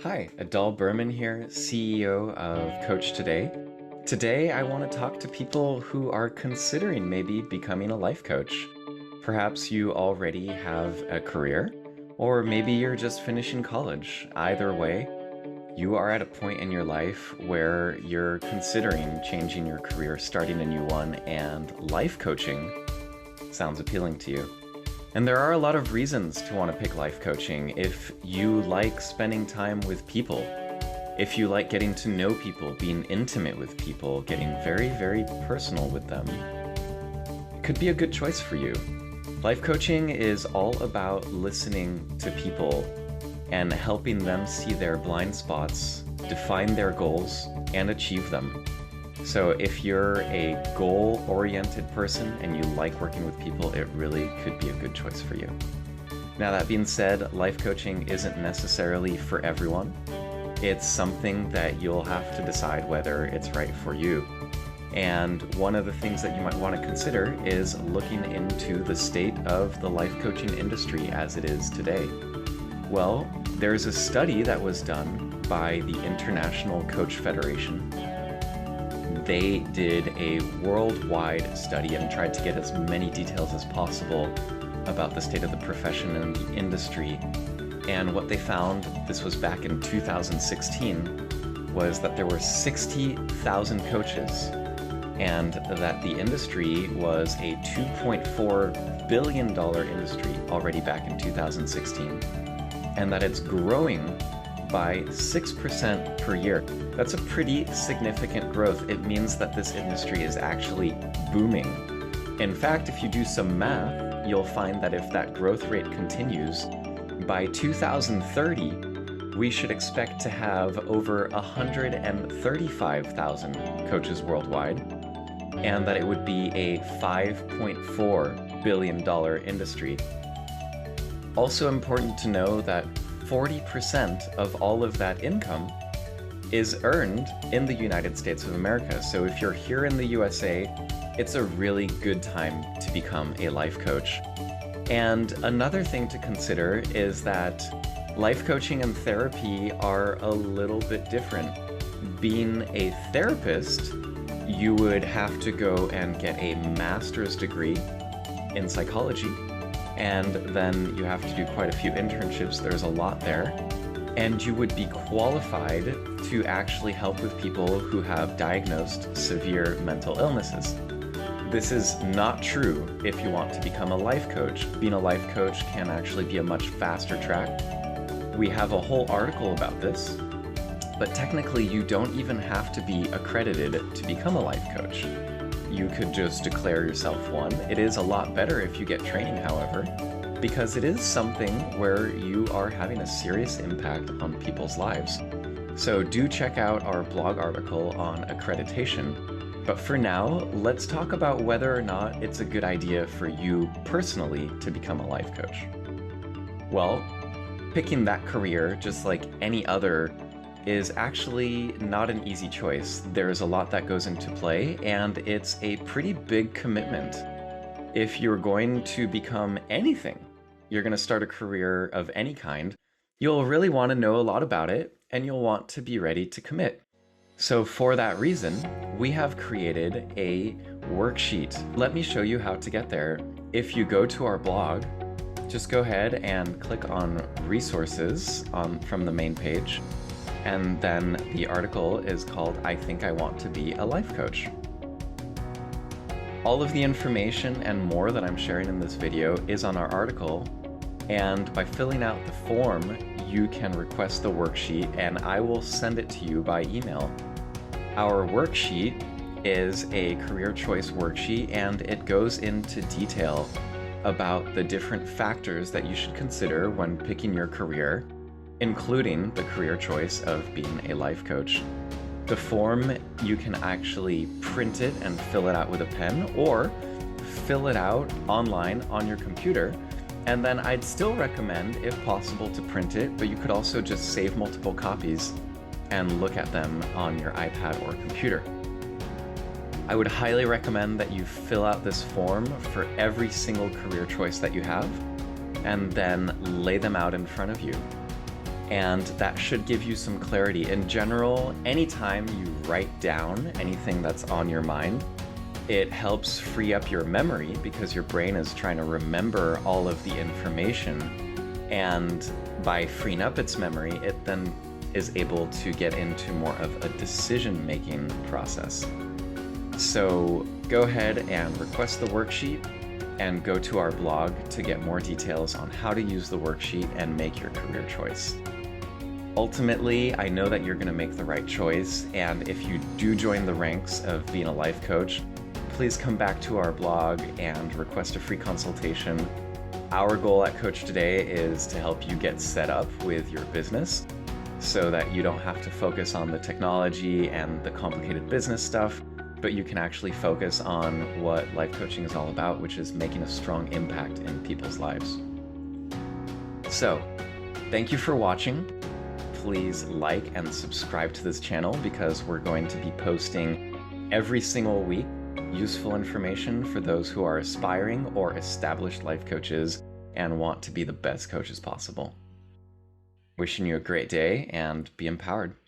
Hi, Adal Berman here, CEO of Coach Today. Today, I want to talk to people who are considering maybe becoming a life coach. Perhaps you already have a career, or maybe you're just finishing college. Either way, you are at a point in your life where you're considering changing your career, starting a new one, and life coaching sounds appealing to you. And there are a lot of reasons to want to pick life coaching. If you like spending time with people, if you like getting to know people, being intimate with people, getting very, very personal with them, it could be a good choice for you. Life coaching is all about listening to people and helping them see their blind spots, define their goals, and achieve them. So if you're a goal-oriented person and you like working with people, it really could be a good choice for you. Now, that being said, life coaching isn't necessarily for everyone. It's something that you'll have to decide whether it's right for you. And one of the things that you might want to consider is looking into the state of the life coaching industry as it is today. Well, there's a study that was done by the International Coach Federation. They did a worldwide study and tried to get as many details as possible about the state of the profession and the industry. And what they found, this was back in 2016, was that there were 60,000 coaches and that the industry was a $2.4 billion industry already back in 2016, and that it's growing by 6% per year. That's a pretty significant growth. It means that this industry is actually booming. In fact, if you do some math, you'll find that if that growth rate continues, by 2030, we should expect to have over 135,000 coaches worldwide, and that it would be a $5.4 billion industry. Also important to know that 40% of all of that income is earned in the United States of America. So if you're here in the USA, it's a really good time to become a life coach. And another thing to consider is that life coaching and therapy are a little bit different. Being a therapist, you would have to go and get a master's degree in psychology, and then you have to do quite a few internships. There's a lot there. And you would be qualified to actually help with people who have diagnosed severe mental illnesses. This is not true if you want to become a life coach. Being a life coach can actually be a much faster track. We have a whole article about this, but technically you don't even have to be accredited to become a life coach. You could just declare yourself one. It is a lot better if you get training, however, because it is something where you are having a serious impact on people's lives. So do check out our blog article on accreditation. But for now, let's talk about whether or not it's a good idea for you personally to become a life coach. Well, picking that career, just like any other, is actually not an easy choice. There's a lot that goes into play, and it's a pretty big commitment. If you're going to become anything, you're going to start a career of any kind, you'll really want to know a lot about it, and you'll want to be ready to commit. So for that reason, we have created a worksheet. Let me show you how to get there. If you go to our blog, just go ahead and click on resources from the main page. And then the article is called I Think I Want to Be a Life Coach. All of the information and more that I'm sharing in this video is on our article, and by filling out the form, you can request the worksheet and I will send it to you by email. Our worksheet is a career choice worksheet, and it goes into detail about the different factors that you should consider when picking your career, including the career choice of being a life coach. The form, you can actually print it and fill it out with a pen, or fill it out online on your computer. And then I'd still recommend, if possible, to print it, but you could also just save multiple copies and look at them on your iPad or computer. I would highly recommend that you fill out this form for every single career choice that you have, and then lay them out in front of you. And that should give you some clarity. In general, anytime you write down anything that's on your mind, it helps free up your memory because your brain is trying to remember all of the information. And by freeing up its memory, it then is able to get into more of a decision-making process. So go ahead and request the worksheet and go to our blog to get more details on how to use the worksheet and make your career choice. Ultimately, I know that you're going to make the right choice, and if you do join the ranks of being a life coach, please come back to our blog and request a free consultation. Our goal at Coach Today is to help you get set up with your business so that you don't have to focus on the technology and the complicated business stuff, but you can actually focus on what life coaching is all about, which is making a strong impact in people's lives. So, thank you for watching. Please like and subscribe to this channel because we're going to be posting every single week useful information for those who are aspiring or established life coaches and want to be the best coaches possible. Wishing you a great day and be empowered.